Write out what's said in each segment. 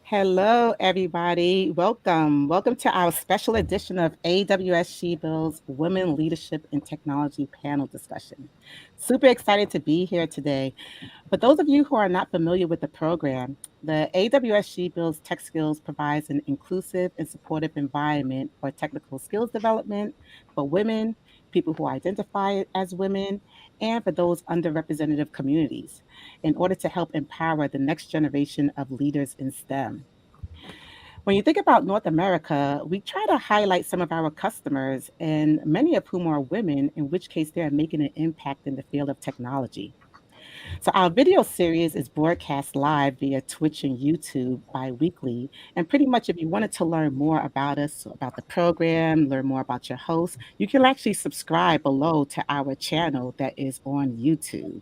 Hello, everybody. Welcome. Welcome to our special edition of AWS She-Builds Women Leadership and Technology panel discussion. Super excited to be here today. For those of you who are not familiar with the program, the AWS She-Builds Tech Skills provides an inclusive and supportive environment for technical skills development for women, people who identify as women, and for those underrepresented communities in order to help empower the next generation of leaders in STEM. When you think about North America, we try to highlight some of our customers, and many of whom are women, in which case they are making an impact in the field of technology. So, our video series is broadcast live via Twitch and YouTube bi-weekly. And pretty much, if you wanted to learn more about us, about the program, learn more about your host, you can actually subscribe below to our channel that is on YouTube.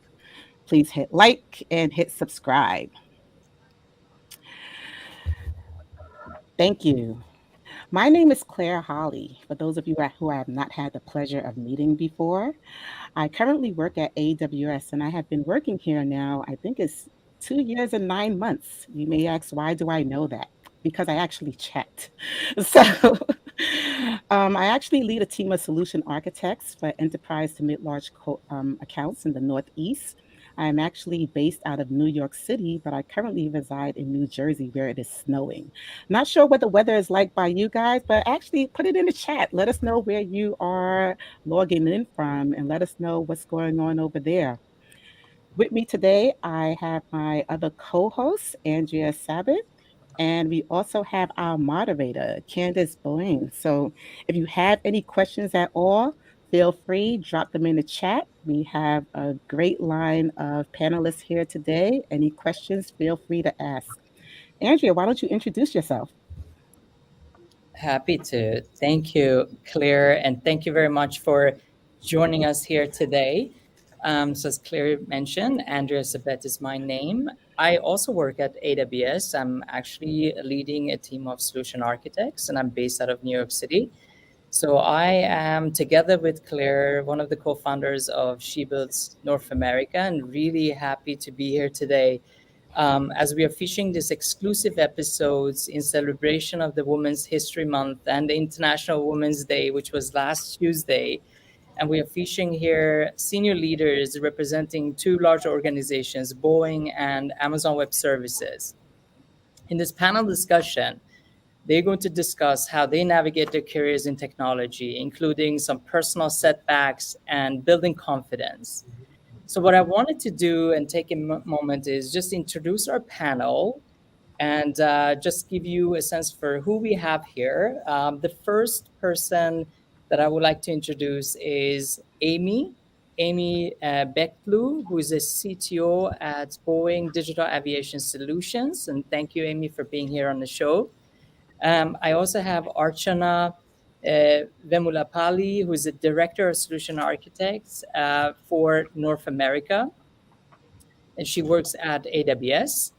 Please hit like and hit subscribe. Thank you. My name is Claire Holly. For those of you who I have not had the pleasure of meeting before, I currently work at AWS and I have been working here now, I think it's 2 years and 9 months. You may ask, why do I know that? Because I actually checked. So I actually lead a team of solution architects for enterprise to mid-large accounts in the Northeast. I am actually based out of New York City, but I currently reside in New Jersey where it is snowing. Not sure what the weather is like by you guys, but actually put it in the chat. Let us know where you are logging in from and let us know what's going on over there. With me today, I have my other co host, Andrea Sabbath, and we also have our moderator, Candace Boyne. So if you have any questions at all, feel free, drop them in the chat. We have a great line of panelists here today. Any questions, feel free to ask. Andrea, why don't you introduce yourself? Happy to. Thank you, Claire, and thank you very much for joining us here today. So as Claire mentioned, Andrea Sabet is my name. I also work at AWS. I'm actually leading a team of solution architects, and I'm based out of New York City. So I am, together with Claire, one of the co-founders of She Builds North America, and really happy to be here today as we are featuring these exclusive episodes in celebration of the Women's History Month and the International Women's Day, which was last Tuesday. And we are featuring here senior leaders representing two large organizations, Boeing and Amazon Web Services. In this panel discussion, they're going to discuss how they navigate their careers in technology, including some personal setbacks and building confidence. So what I wanted to do and take a moment is just introduce our panel and just give you a sense for who we have here. The first person that I would like to introduce is Amy Beckblue, who is a CTO at Boeing Digital Aviation Solutions. And thank you, Amy, for being here on the show. I also have Archana Vemulapalli, who is the Director of Solution Architects for North America, and she works at AWS.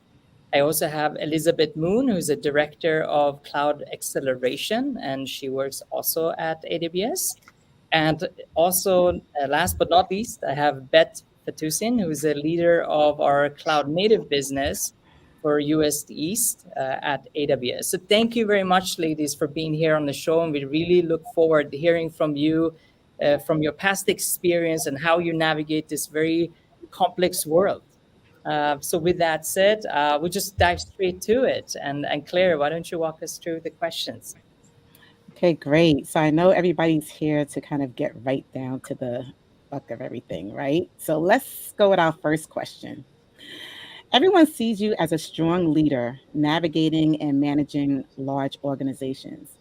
I also have Elizabeth Moon, who's a Director of Cloud Acceleration, and she works also at AWS. And also, last but not least, I have Beth Fatusin, who is a leader of our cloud native business for US East at AWS. So thank you very much, ladies, for being here on the show. And we really look forward to hearing from you, from your past experience and how you navigate this very complex world. So with that said, we'll just dive straight to it. And Claire, why don't you walk us through the questions? Okay, great. So I know everybody's here to kind of get right down to the buck of everything, right? So let's go with our first question. Everyone sees you as a strong leader navigating and managing large organizations.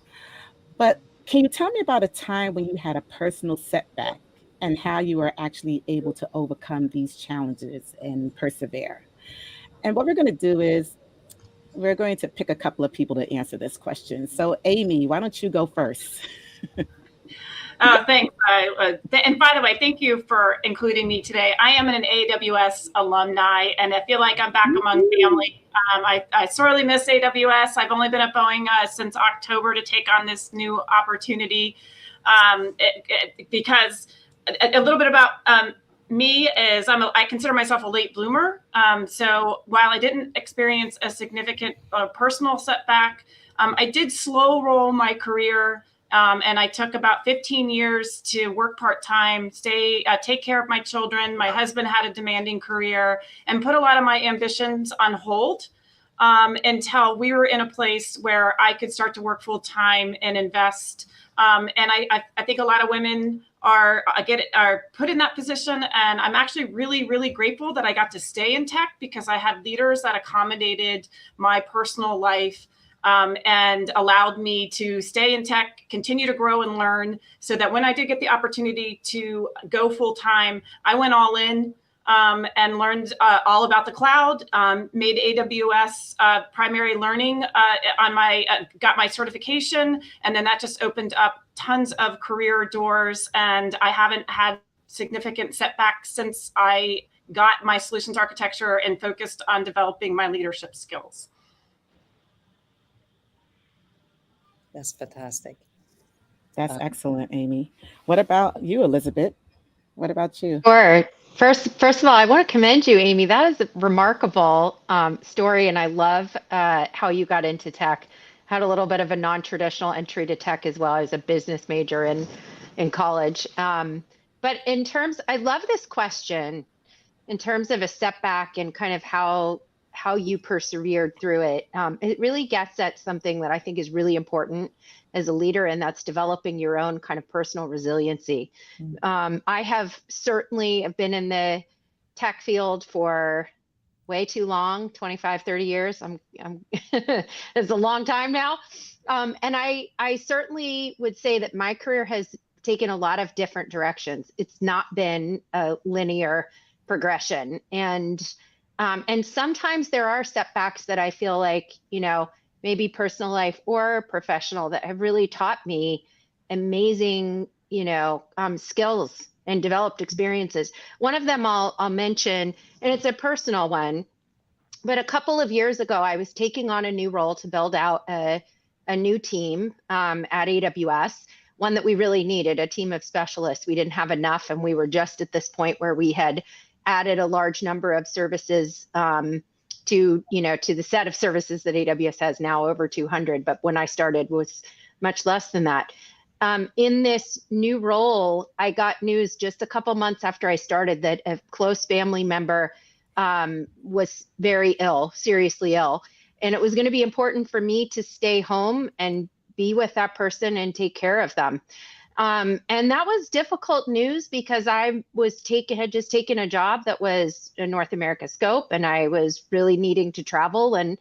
But can you tell me about a time when you had a personal setback and how you were actually able to overcome these challenges and persevere? And what we're going to do is we're going to pick a couple of people to answer this question. So, Amy, why don't you go first? Thanks. And by the way, thank you for including me today. I am an AWS alumni, and I feel like I'm back among family. I sorely miss AWS. I've only been at Boeing since October to take on this new opportunity because a little bit about me is I consider myself a late bloomer. So while I didn't experience a significant personal setback, I did slow roll my career. And I took about 15 years to work part-time, take care of my children. My husband had a demanding career, and put a lot of my ambitions on hold until we were in a place where I could start to work full-time and invest. And I think a lot of women are put in that position. And I'm actually really, really grateful that I got to stay in tech, because I had leaders that accommodated my personal life and allowed me to stay in tech, continue to grow and learn, so that when I did get the opportunity to go full time, I went all in and learned all about the cloud, made AWS primary learning got my certification, and then that just opened up tons of career doors, and I haven't had significant setbacks since I got my solutions architecture and focused on developing my leadership skills. That's fantastic. That's excellent, Amy. What about you, Elizabeth? What about you? Sure. First of all, I want to commend you, Amy. That is a remarkable story, and I love how you got into tech. Had a little bit of a non-traditional entry to tech as well. I was a business major in college. But I love this question in terms of a setback and kind of how you persevered through it. It really gets at something that I think is really important as a leader, and that's developing your own kind of personal resiliency. I have certainly been in the tech field for way too long, 25, 30 years. It's a long time now. And I certainly would say that my career has taken a lot of different directions. It's not been a linear progression. And sometimes there are setbacks that I feel like, maybe personal life or professional, that have really taught me amazing, skills and developed experiences. One of them I'll mention, and it's a personal one, but a couple of years ago, I was taking on a new role to build out a new team at AWS, one that we really needed, a team of specialists. We didn't have enough, and we were just at this point where we had added a large number of services to the set of services that AWS has now, over 200. But when I started was much less than that. In this new role, I got news just a couple months after I started that a close family member was very ill, seriously ill. And it was going to be important for me to stay home and be with that person and take care of them. And that was difficult news, because I had just taken a job that was a North America scope, and I was really needing to travel. And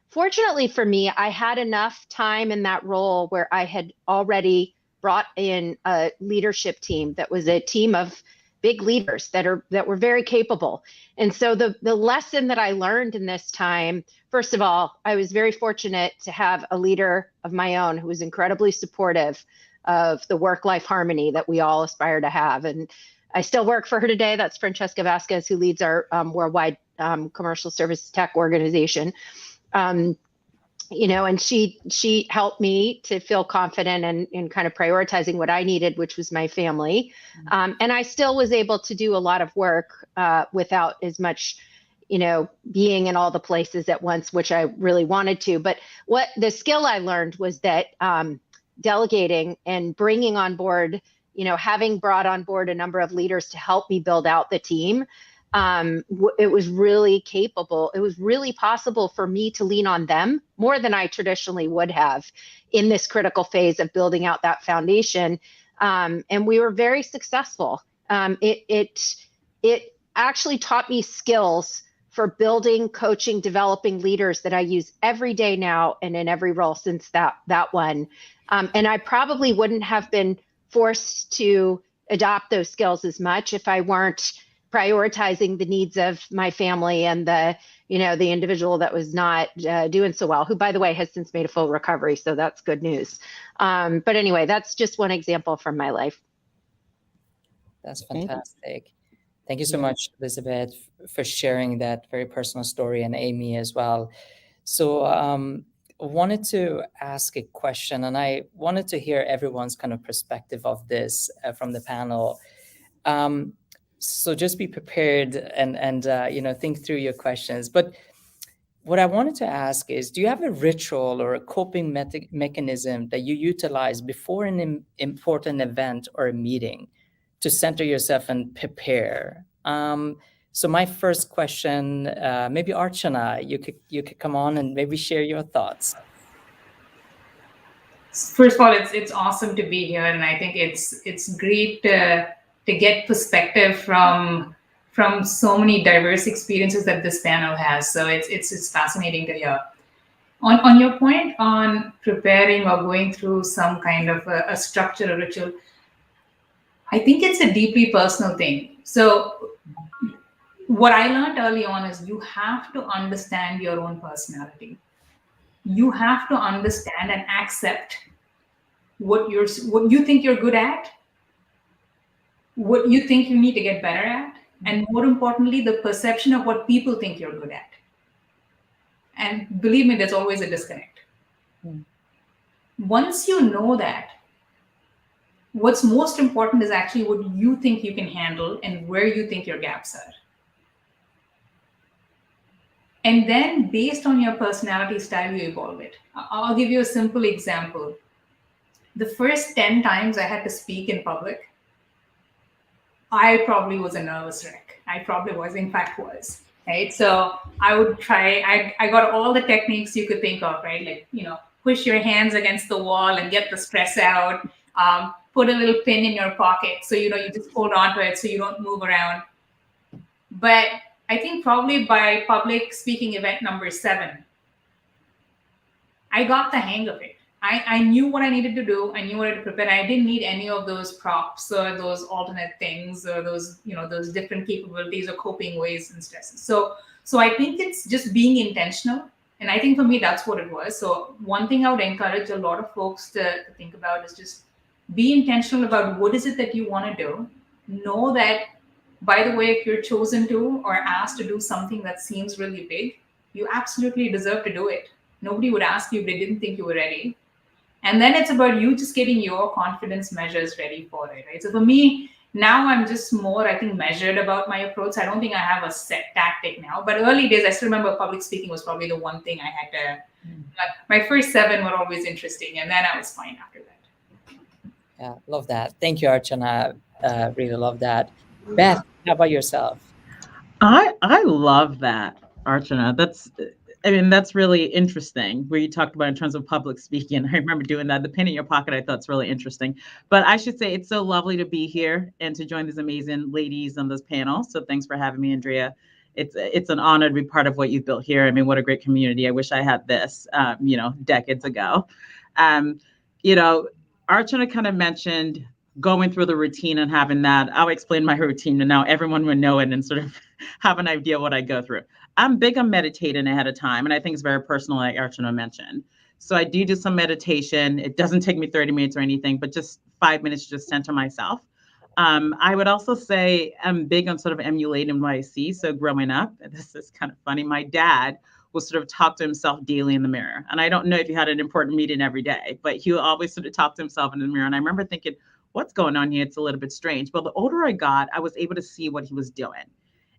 fortunately for me, I had enough time in that role where I had already brought in a leadership team that was a team of big leaders that were very capable. And so the lesson that I learned in this time, first of all, I was very fortunate to have a leader of my own who was incredibly supportive of the work-life harmony that we all aspire to have. And I still work for her today. That's Francesca Vasquez, who leads our worldwide commercial services tech organization. And she helped me to feel confident in kind of prioritizing what I needed, which was my family. And I still was able to do a lot of work without as much, being in all the places at once, which I really wanted to. But what the skill I learned was that delegating and bringing on board, having brought on board a number of leaders to help me build out the team, it was really capable. It was really possible for me to lean on them more than I traditionally would have in this critical phase of building out that foundation. And we were very successful. It actually taught me skills for building, coaching, developing leaders that I use every day now and in every role since that one. And I probably wouldn't have been forced to adopt those skills as much if I weren't prioritizing the needs of my family and the individual that was not doing so well, who, by the way, has since made a full recovery. So that's good news. But anyway, that's just one example from my life. That's fantastic. Thank you so much, Elizabeth, for sharing that very personal story, and Amy as well. So I wanted to ask a question, and I wanted to hear everyone's kind of perspective of this from the panel. So just be prepared and think through your questions. But what I wanted to ask is, do you have a ritual or a coping mechanism that you utilize before an important event or a meeting to center yourself and prepare? So my first question, maybe Archana, you could come on and maybe share your thoughts. First of all, it's awesome to be here, and I think it's great to get perspective from so many diverse experiences that this panel has. So it's fascinating to hear. On your point on preparing or going through some kind of a structure or ritual, I think it's a deeply personal thing. So what I learned early on is you have to understand your own personality. You have to understand and accept what you think you're good at, what you think you need to get better at, and more importantly, the perception of what people think you're good at. And believe me, there's always a disconnect. Once you know that, what's most important is actually what you think you can handle and where you think your gaps are. And then based on your personality style, you evolve it. I'll give you a simple example. The first 10 times I had to speak in public, I probably was a nervous wreck. I probably was, in fact, was. Right. So I would try, I got all the techniques you could think of, right? Like, push your hands against the wall and get the stress out. Put a little pin in your pocket. So, you just hold on to it so you don't move around. But I think probably by public speaking event number 7, I got the hang of it. I knew what I needed to do. I knew what I had to prepare. I didn't need any of those props or those alternate things or those different capabilities or coping ways and stresses. So I think it's just being intentional. And I think for me, that's what it was. So one thing I would encourage a lot of folks to think about is just be intentional about what is it that you want to do. Know that, by the way, if you're chosen to or asked to do something that seems really big, you absolutely deserve to do it. Nobody would ask you if they didn't think you were ready. And then it's about you just getting your confidence measures ready for it, right? So for me, now I'm just more, I think, measured about my approach. I don't think I have a set tactic now. But early days, I still remember public speaking was probably the one thing I had to, my first 7 were always interesting. And then I was fine after that. Yeah, love that. Thank you, Archana. Really love that. Beth, how about yourself? I love that, Archana. That's really interesting where you talked about in terms of public speaking. I remember doing that. The pin in your pocket, I thought, it's really interesting. But I should say it's so lovely to be here and to join these amazing ladies on this panel. So thanks for having me, Andrea. It's an honor to be part of what you've built here. I mean, what a great community. I wish I had this, decades ago. Archana kind of mentioned going through the routine and having that. I'll explain my routine and now everyone would know it and sort of have an idea what I go through. I'm big on meditating ahead of time, and I think it's very personal, like Archana mentioned. So I do some meditation. It doesn't take me 30 minutes or anything, but just 5 minutes to just center myself. I would also say I'm big on sort of emulating what I see. So growing up, this is kind of funny, my dad will sort of talk to himself daily in the mirror. And I don't know if he had an important meeting every day, but he will always sort of talk to himself in the mirror. And I remember thinking, what's going on here? It's a little bit strange. But the older I got, I was able to see what he was doing.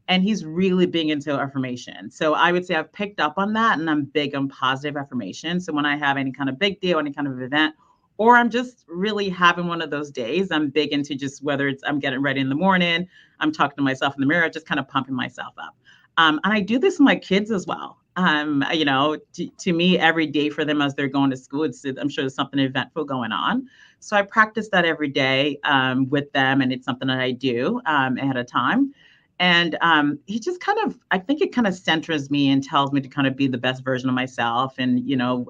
And he's really big into affirmation. So I would say I've picked up on that, and I'm big on positive affirmation. So when I have any kind of big deal, any kind of event, or I'm just really having one of those days, I'm big into just whether it's I'm getting ready in the morning, I'm talking to myself in the mirror, just kind of pumping myself up. And I do this with my kids as well. To me, every day for them as they're going to school, I'm sure there's something eventful going on. So I practice that every day with them, and it's something that I do ahead of time. And he just I think it kind of centers me and tells me to kind of be the best version of myself. And,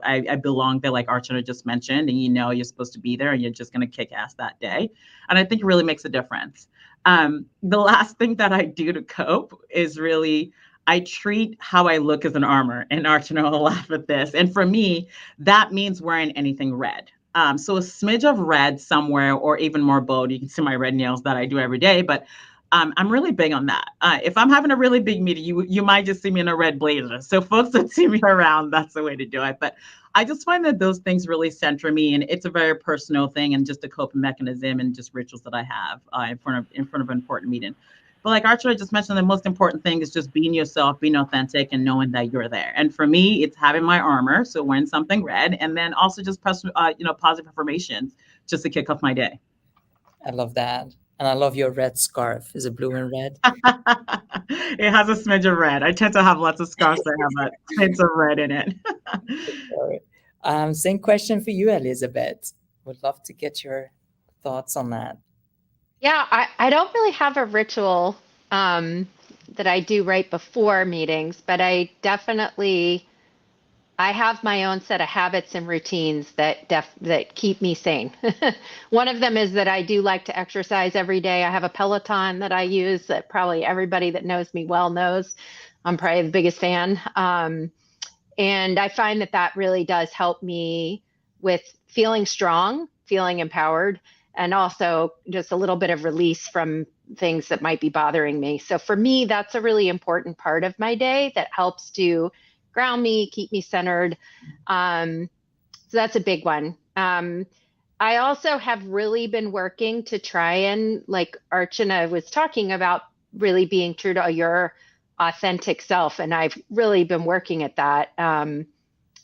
I belong there, like Archana just mentioned, and you're supposed to be there and you're just going to kick ass that day. And I think it really makes a difference. The last thing that I do to cope is really, I treat how I look as an armor. And Archana will laugh at this. And for me, that means wearing anything red. So a smidge of red somewhere, or even more bold. You can see my red nails that I do every day, but I'm really big on that. If I'm having a really big meeting, you might just see me in a red blazer. So folks that see me around, that's the way to do it. But I just find that those things really center me, and it's a very personal thing and just a coping mechanism and just rituals that I have in front of an important meeting. But like Archer just mentioned, the most important thing is just being yourself, being authentic, and knowing that you're there. And for me, it's having my armor, so wearing something red, and then also just press, positive affirmations just to kick off my day. I love that. And I love your red scarf. Is it blue and red? It has a smidge of red. I tend to have lots of scarves that have a smidge of red in it. Same question for you, Elizabeth. Would love to get your thoughts on that. Yeah, I don't really have a ritual that I do right before meetings, but I have my own set of habits and routines that keep me sane. One of them is that I do like to exercise every day. I have a Peloton that I use that probably everybody that knows me well knows. I'm probably the biggest fan. And I find that really does help me with feeling strong, feeling empowered, and also just a little bit of release from things that might be bothering me. So for me, that's a really important part of my day that helps to ground me, keep me centered. So that's a big one. I also have really been working to try and, like Archana was talking about, really being true to your authentic self. And I've really been working at that.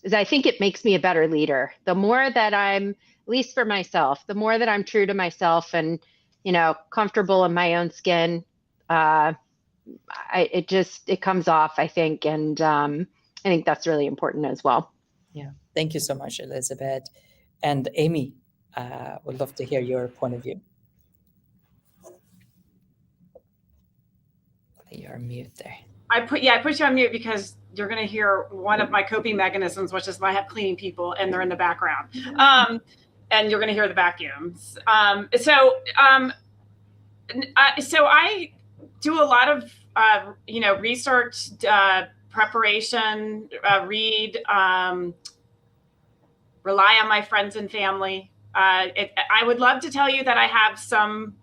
Is I think it makes me a better leader. The more that I'm, at least for myself, the more that I'm true to myself and, comfortable in my own skin, it comes off, I think. And I think that's really important as well. Yeah. Thank you so much, Elizabeth. And Amy, would love to hear your point of view. You're on mute there. I put you on mute because you're going to hear one of my coping mechanisms, which is I have cleaning people and they're in the background. And you're going to hear the vacuums. So I do a lot of, research, preparation, read, rely on my friends and family. I would love to tell you that I have some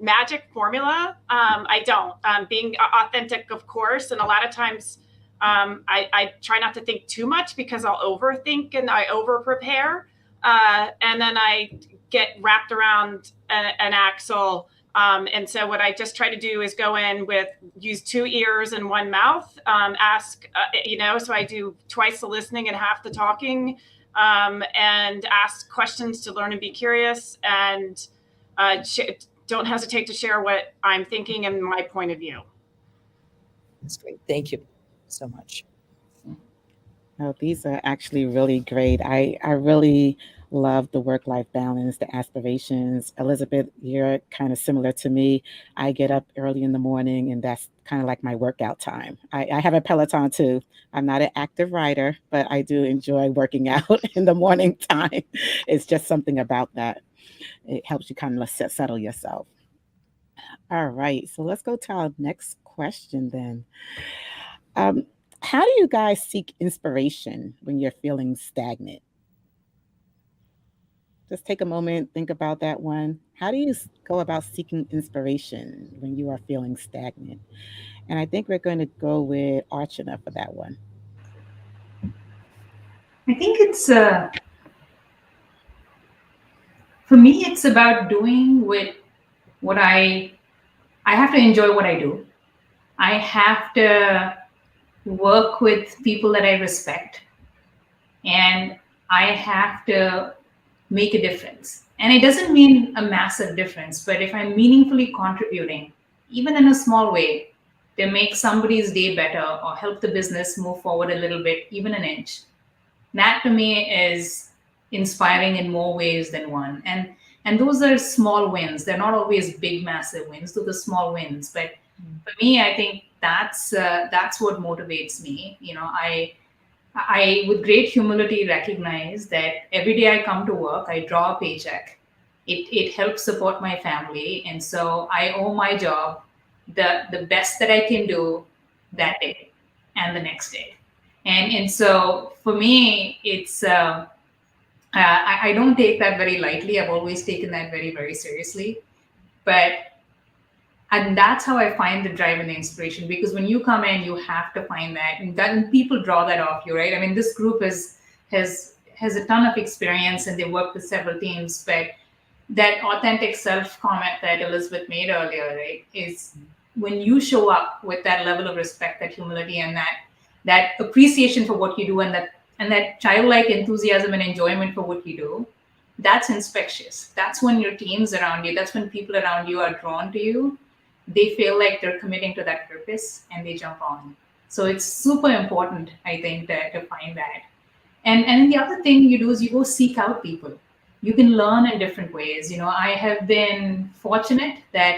magic formula. I don't. Being authentic, of course, and a lot of times I try not to think too much because I'll overthink and I over prepare, and then I get wrapped around an axle. And so what I just try to do is go in use 2 ears and 1 mouth, ask, so I do twice the listening and half the talking, and ask questions to learn and be curious, and don't hesitate to share what I'm thinking and my point of view. That's great. Thank you so much. Oh, these are actually really great. I really love the work-life balance, the aspirations. Elizabeth, you're kind of similar to me. I get up early in the morning, and that's kind of like my workout time. I have a Peloton too. I'm not an active rider, but I do enjoy working out in the morning time. It's just something about that. It helps you kind of settle yourself. All right, so let's go to our next question then. How do you guys seek inspiration when you're feeling stagnant? Just take a moment, think about that one. How do you go about seeking inspiration when you are feeling stagnant? And I think we're going to go with Archana for that one. I think it's for me, it's about doing what I have to enjoy what I do. I have to work with people that I respect, and I have to make a difference. And it doesn't mean a massive difference, but if I'm meaningfully contributing, even in a small way, to make somebody's day better or help the business move forward a little bit, even an inch, that to me is inspiring in more ways than one. And those are small wins. They're not always big, massive wins. Those are small wins. But for me, I think that's what motivates me. I with great humility recognize that every day I come to work, I draw a paycheck. It helps support my family, and so I owe my job the best that I can do that day and the next day. And so for me, it's I don't take that very lightly. I've always taken that very, very seriously. And that's how I find the drive and the inspiration, because when you come in, you have to find that, and then people draw that off you, right? I mean, this group has a ton of experience and they work with several teams, but that authentic self comment that Elizabeth made earlier, right, is when you show up with that level of respect, that humility, and that appreciation for what you do, and that childlike enthusiasm and enjoyment for what you do, that's infectious. That's when your teams around you, that's when people around you are drawn to you. They feel like they're committing to that purpose and they jump on. So it's super important, I think, to find that. And then the other thing you do is you go seek out people. You can learn in different ways. I have been fortunate that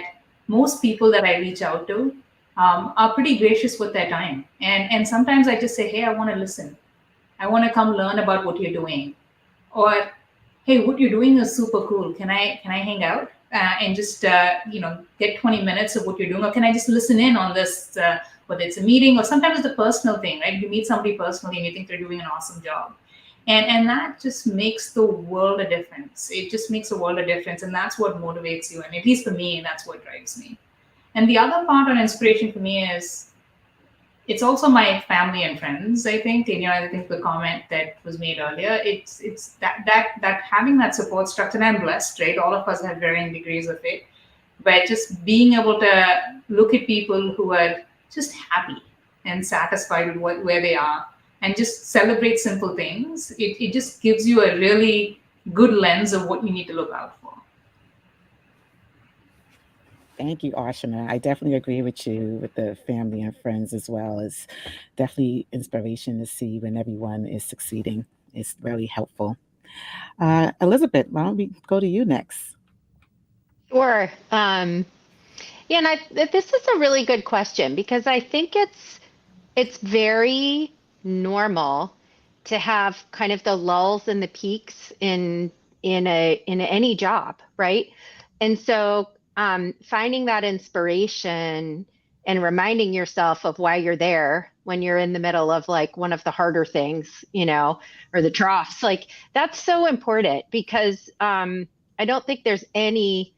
most people that I reach out to are pretty gracious with their time. And sometimes I just say, hey, I want to listen. I want to come learn about what you're doing. Or, hey, what you're doing is super cool. Can I hang out and just get 20 minutes of what you're doing? Or can I just listen in on this, whether it's a meeting or sometimes it's a personal thing, right? You meet somebody personally and you think they're doing an awesome job. And that just makes the world a difference. It just makes a world of difference. And that's what motivates you. And at least for me, that's what drives me. And the other part on inspiration for me is it's also my family and friends, I think. And, I think the comment that was made earlier, it's that having that support structure, and I'm blessed, right? All of us have varying degrees of it. But just being able to look at people who are just happy and satisfied with where they are and just celebrate simple things, it just gives you a really good lens of what you need to look out for. Thank you, Ashana. I definitely agree with you with the family and friends as well. It's definitely inspiration to see when everyone is succeeding. It's very helpful. Elizabeth, why don't we go to you next? Sure. And this is a really good question because I think it's very normal to have kind of the lulls and the peaks in any job, right? And so finding that inspiration and reminding yourself of why you're there when you're in the middle of like one of the harder things, or the troughs, like that's so important because I don't think there's any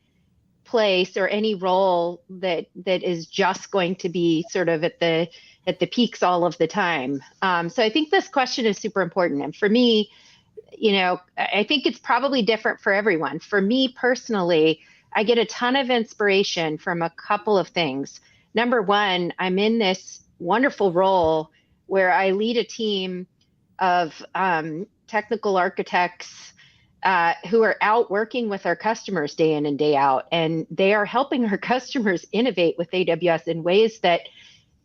place or any role that is just going to be sort of at the peaks all of the time. So I think this question is super important. And for me, I think it's probably different for everyone. For me personally, I get a ton of inspiration from a couple of things. Number one, I'm in this wonderful role where I lead a team of technical architects who are out working with our customers day in and day out. And they are helping our customers innovate with AWS in ways that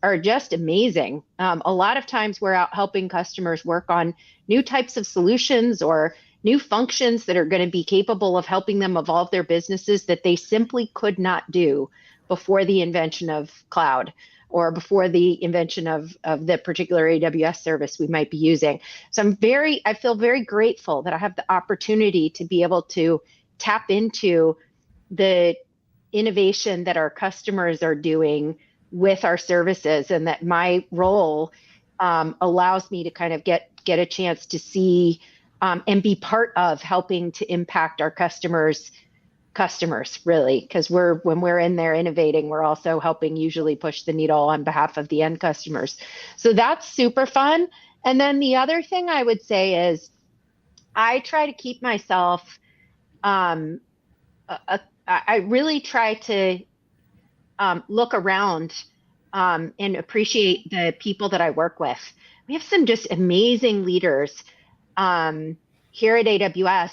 are just amazing. A lot of times we're out helping customers work on new types of solutions or new functions that are going to be capable of helping them evolve their businesses that they simply could not do before the invention of cloud or before the invention of the particular AWS service we might be using. So I feel very grateful that I have the opportunity to be able to tap into the innovation that our customers are doing with our services, and that my role allows me to kind of get a chance to see and be part of helping to impact our customers really, because when we're in there innovating, we're also helping usually push the needle on behalf of the end customers. So that's super fun. And then the other thing I would say is I try to keep myself I really try to look around and appreciate the people that I work with. We have some just amazing leaders here at AWS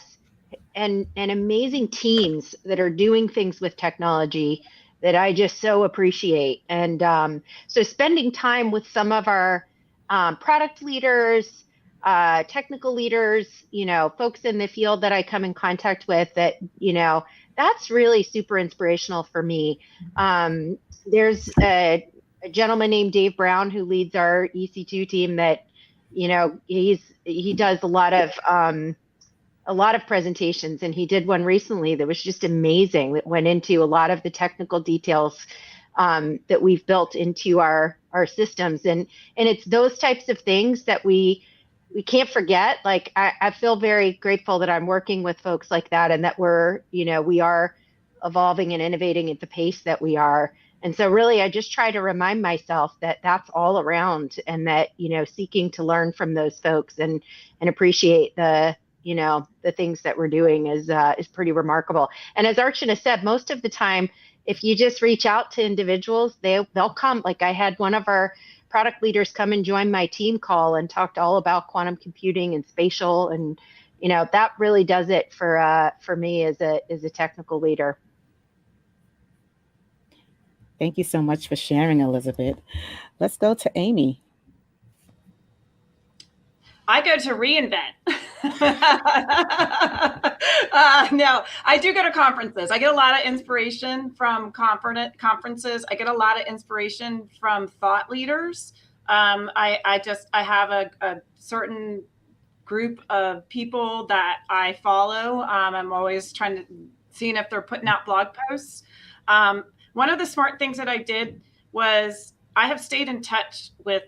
and amazing teams that are doing things with technology that I just so appreciate. And so spending time with some of our product leaders, technical leaders, folks in the field that I come in contact with that, that's really super inspirational for me. There's a gentleman named Dave Brown who leads our EC2 team that, he does a lot of presentations, and he did one recently that was just amazing that went into a lot of the technical details that we've built into our systems. And it's those types of things that we can't forget. Like I feel very grateful that I'm working with folks like that, and that we are evolving and innovating at the pace that we are. And so really, I just try to remind myself that that's all around, and that, seeking to learn from those folks and appreciate the things that we're doing is pretty remarkable. And as Archana said, most of the time if you just reach out to individuals, they'll come. Like I had one of our product leaders come and join my team call and talked all about quantum computing and spatial, and that really does it for me as a technical leader. Thank you so much for sharing, Elizabeth. Let's go to Amy. I go to reInvent. No, I do go to conferences. I get a lot of inspiration from conferences. I get a lot of inspiration from thought leaders. I have a certain group of people that I follow. I'm always seeing if they're putting out blog posts. One of the smart things that I did was I have stayed in touch with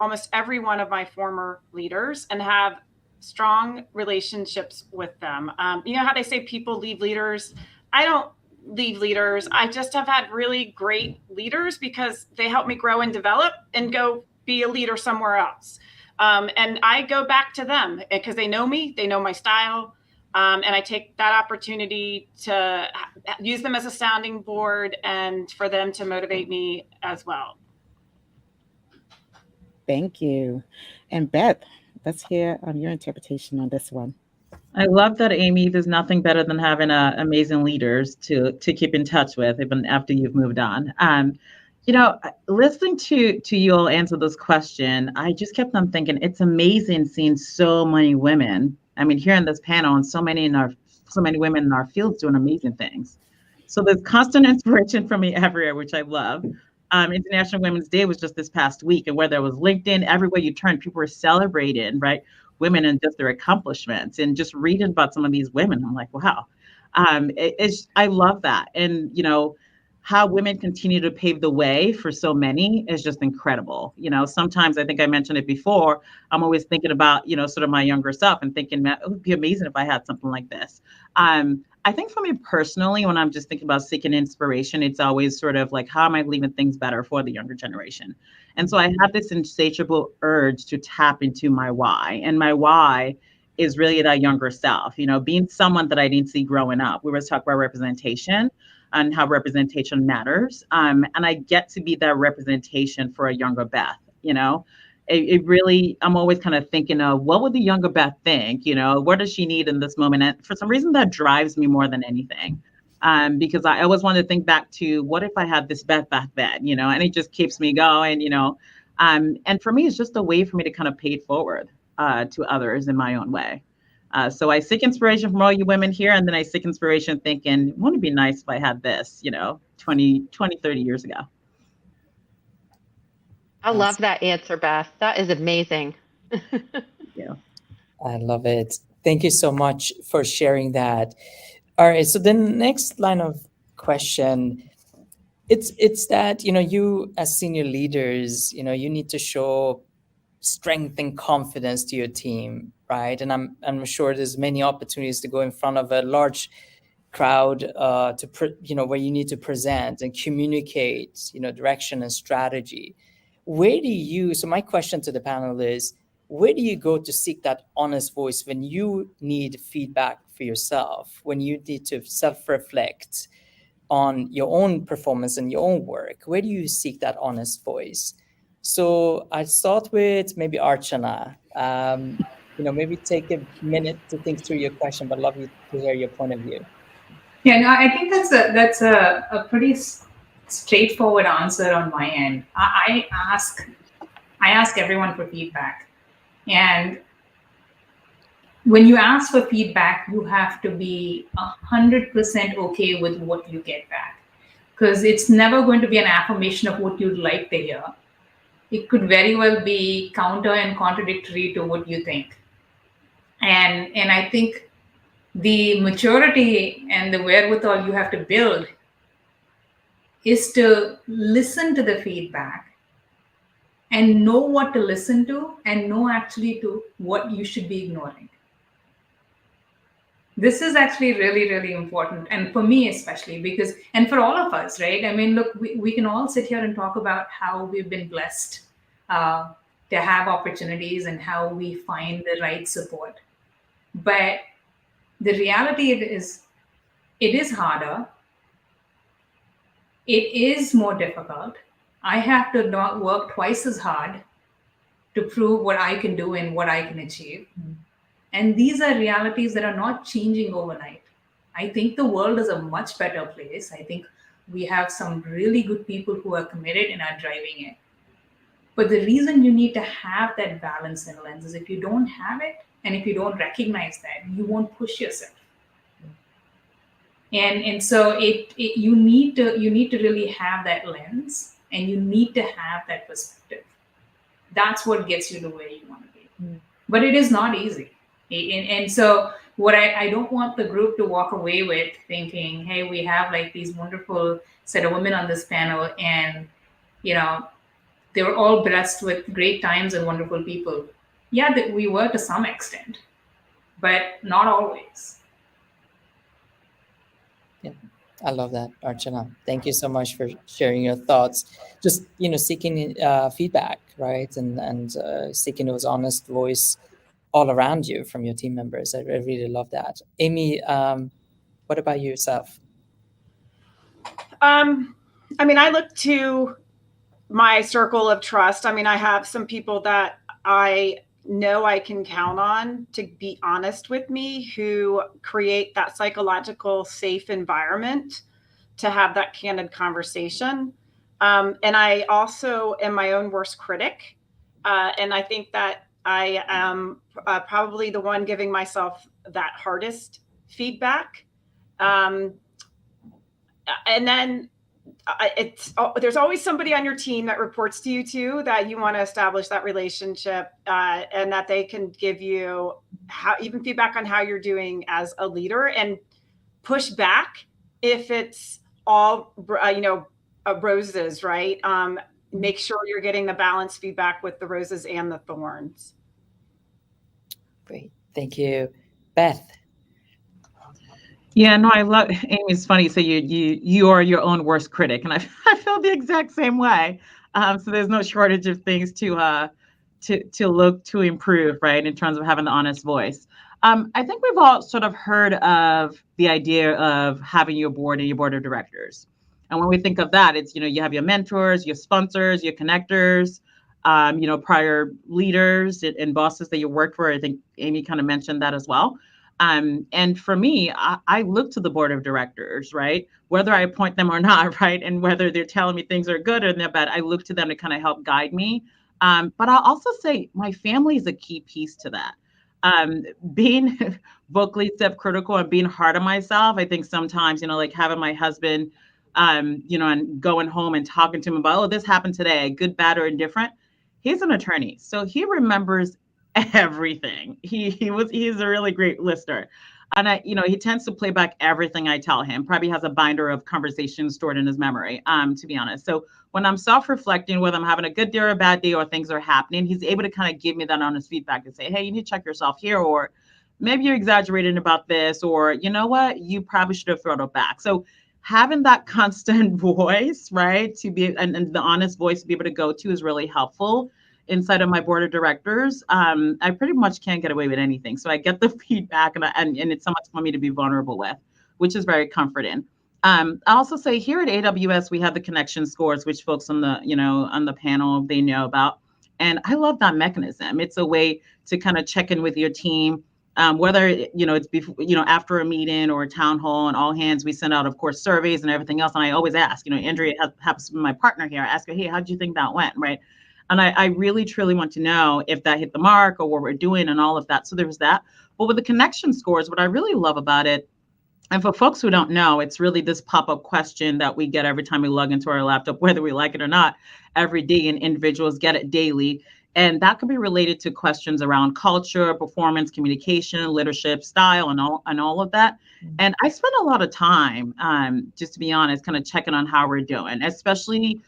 almost every one of my former leaders and have strong relationships with them. You know how they say people leave leaders? I don't leave leaders. I just have had really great leaders because they help me grow and develop and go be a leader somewhere else. And I go back to them because they know me, they know my style. And I take that opportunity to use them as a sounding board and for them to motivate me as well. Thank you. And Beth, let's hear your interpretation on this one. I love that, Amy. There's nothing better than having amazing leaders to keep in touch with, even after you've moved on. Listening to you all answer this question, I just kept on thinking it's amazing seeing so many women. I mean, here in this panel, and so many women in our fields doing amazing things. So there's constant inspiration from me everywhere, which I love. International Women's Day was just this past week, and whether it was LinkedIn, everywhere you turn, people were celebrating, right, women and just their accomplishments. And just reading about some of these women, I'm like, wow, I love that. And how women continue to pave the way for so many is just incredible. Sometimes I think I mentioned it before, I'm always thinking about, sort of my younger self and thinking, man, it would be amazing if I had something like this. I think for me personally, when I'm just thinking about seeking inspiration, it's always sort of like, how am I leaving things better for the younger generation? And so I have this insatiable urge to tap into my why. And my why is really that younger self, being someone that I didn't see growing up. We were talking about representation and how representation matters. And I get to be that representation for a younger Beth, It really, I'm always kind of thinking of what would the younger Beth think, what does she need in this moment? And for some reason that drives me more than anything. Because I always want to think back to what if I had this Beth back then, and it just keeps me going, and for me, it's just a way for me to kind of pay it forward to others in my own way. So I seek inspiration from all you women here, and then I seek inspiration thinking, wouldn't it be nice if I had this, 20, 30 years ago. I love that answer, Beth. That is amazing. Yeah. I love it. Thank you so much for sharing that. All right, so the next line of question, it's that, you as senior leaders, you need to show strength and confidence to your team, right? And I'm sure there's many opportunities to go in front of a large crowd where you need to present and communicate, direction and strategy. So my question to the panel is, where do you go to seek that honest voice when you need feedback for yourself, when you need to self-reflect on your own performance and your own work? Where do you seek that honest voice? So I start with maybe Archana. Maybe take a minute to think through your question, but love you to hear your point of view. Yeah, no, I think that's a pretty straightforward answer on my end. I ask everyone for feedback, and when you ask for feedback, you have to be 100% okay with what you get back, because it's never going to be an affirmation of what you'd like to hear. It could very well be counter and contradictory to what you think. And I think the maturity and the wherewithal you have to build is to listen to the feedback and know what to listen to and know actually to what you should be ignoring. This is actually really, really important. And for me, especially and for all of us, right? I mean, look, we can all sit here and talk about how we've been blessed to have opportunities and how we find the right support. But the reality is, it is harder. It is more difficult. I have to not work twice as hard to prove what I can do and what I can achieve. And these are realities that are not changing overnight. I think the world is a much better place. I think we have some really good people who are committed and are driving it. But the reason you need to have that balance and lens is if you don't have it and if you don't recognize that, you won't push yourself. And so you need to really have that lens, and you need to have that perspective. That's what gets you to where you want to be. But it is not easy. And so what I don't want the group to walk away with thinking, hey, we have like these wonderful set of women on this panel, and they were all blessed with great times and wonderful people. Yeah, that we were to some extent, but not always. Yeah, I love that, Archana. Thank you so much for sharing your thoughts. Just seeking feedback, right, and seeking those honest voice all around you from your team members. I really love that. Amy, what about yourself? I mean, I look to my circle of trust. I mean, I have some people that I know I can count on to be honest with me, who create that psychological safe environment to have that candid conversation. And I also am my own worst critic. And I think that I am probably the one giving myself that hardest feedback. And then there's always somebody on your team that reports to you too, that you want to establish that relationship, and that they can give you even feedback on how you're doing as a leader, and push back if it's all roses, right? Make sure you're getting the balanced feedback with the roses and the thorns. Great, thank you. Beth. Yeah, no, I love Amy. It's funny. So you are your own worst critic, and I feel the exact same way. So there's no shortage of things to look to improve, right? In terms of having the honest voice. I think we've all sort of heard of the idea of having your board and your board of directors. And when we think of that, it's you have your mentors, your sponsors, your connectors, prior leaders and bosses that you work for. I think Amy kind of mentioned that as well. And for me, I look to the board of directors, right? Whether I appoint them or not, right? And whether they're telling me things are good or they're bad, I look to them to kind of help guide me. But I'll also say my family is a key piece to that. Being vocally self-critical and being hard on myself, I think sometimes, like having my husband, and going home and talking to him about, oh, this happened today, good, bad, or indifferent. He's an attorney, so he remembers everything. He's a really great listener. And he tends to play back everything I tell him, probably has a binder of conversations stored in his memory, to be honest. So when I'm self-reflecting, whether I'm having a good day or a bad day or things are happening, he's able to kind of give me that honest feedback to say, hey, you need to check yourself here, or maybe you're exaggerating about this, or you know what, you probably should have throttled back. So having that constant voice, right, to be and the honest voice to be able to go to is really helpful. Inside of my board of directors, I pretty much can't get away with anything. So I get the feedback, and it's so much for me to be vulnerable with, which is very comforting. I also say here at AWS, we have the connection scores, which folks on the panel, they know about. And I love that mechanism. It's a way to kind of check in with your team, whether, it's before, after a meeting or a town hall and all hands, we send out, of course, surveys and everything else. And I always ask, Andrea happens to be my partner here. I ask her, hey, how do you think that went, right? And I really, truly want to know if that hit the mark or what we're doing and all of that. So there was that. But with the connection scores, what I really love about it, and for folks who don't know, it's really this pop-up question that we get every time we log into our laptop, whether we like it or not, every day, and individuals get it daily. And that could be related to questions around culture, performance, communication, leadership, style, and all of that. And I spend a lot of time, just to be honest, kind of checking on how we're doing, especially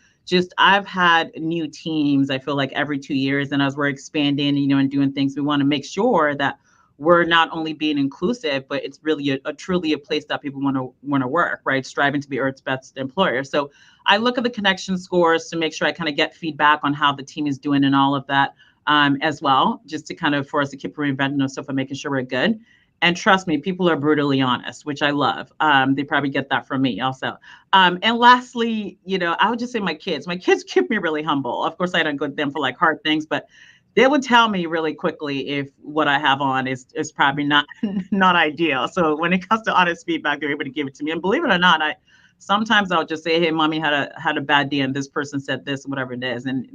I've had new teams, I feel like every 2 years. And as we're expanding, and doing things, we want to make sure that we're not only being inclusive, but it's really truly a place that people want to work, right? Striving to be Earth's best employer. So I look at the connection scores to make sure I kind of get feedback on how the team is doing and all of that, as well, just to kind of, for us to keep reinventing ourselves and making sure we're good. And trust me, people are brutally honest, which I love. They probably get that from me also. And lastly, I would just say my kids. My kids keep me really humble. Of course, I don't go to them for like hard things, but they would tell me really quickly if what I have on is probably not not ideal. So when it comes to honest feedback, they're able to give it to me. And believe it or not, sometimes I'll just say, "Hey, mommy had a bad day, and this person said this, whatever it is." And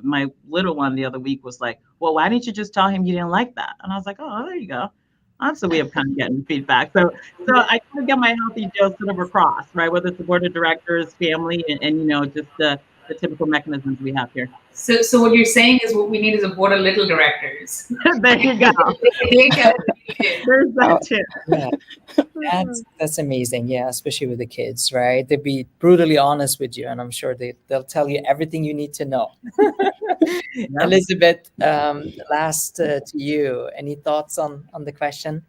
my little one the other week was like, "Well, why didn't you just tell him you didn't like that?" And I was like, "Oh, there you go." That's a way of kind of getting feedback. So I kind of get my healthy dose sort of across, right? Whether it's the board of directors, family, and just the typical mechanisms we have here. So what you're saying is what we need is a board of little directors. There you go. There's that too. Yeah, that's amazing. Yeah, especially with the kids, right? They'd be brutally honest with you, and I'm sure they'll tell you everything you need to know. Yeah. Elizabeth, last to you. Any thoughts on the question?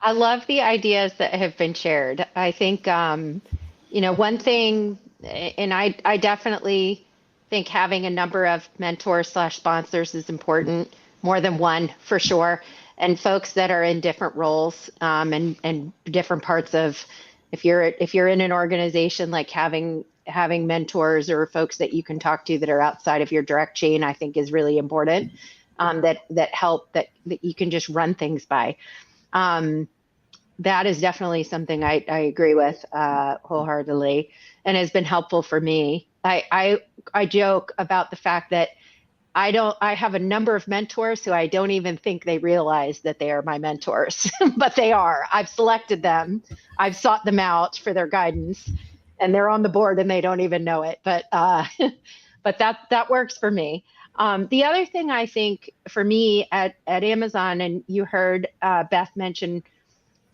I love the ideas that have been shared. I think, one thing, and I definitely think having a number of mentors/sponsors is important, more than one for sure, and folks that are in different roles and different parts of. If you're in an organization, like having mentors or folks that you can talk to that are outside of your direct chain, I think is really important. That help that you can just run things by. That is definitely something I agree with wholeheartedly, and has been helpful for me. I joke about the fact that I have a number of mentors who I don't even think they realize that they are my mentors, but they are. I've selected them. I've sought them out for their guidance, and they're on the board and they don't even know it. But but that works for me. The other thing I think for me at Amazon, and you heard Beth mention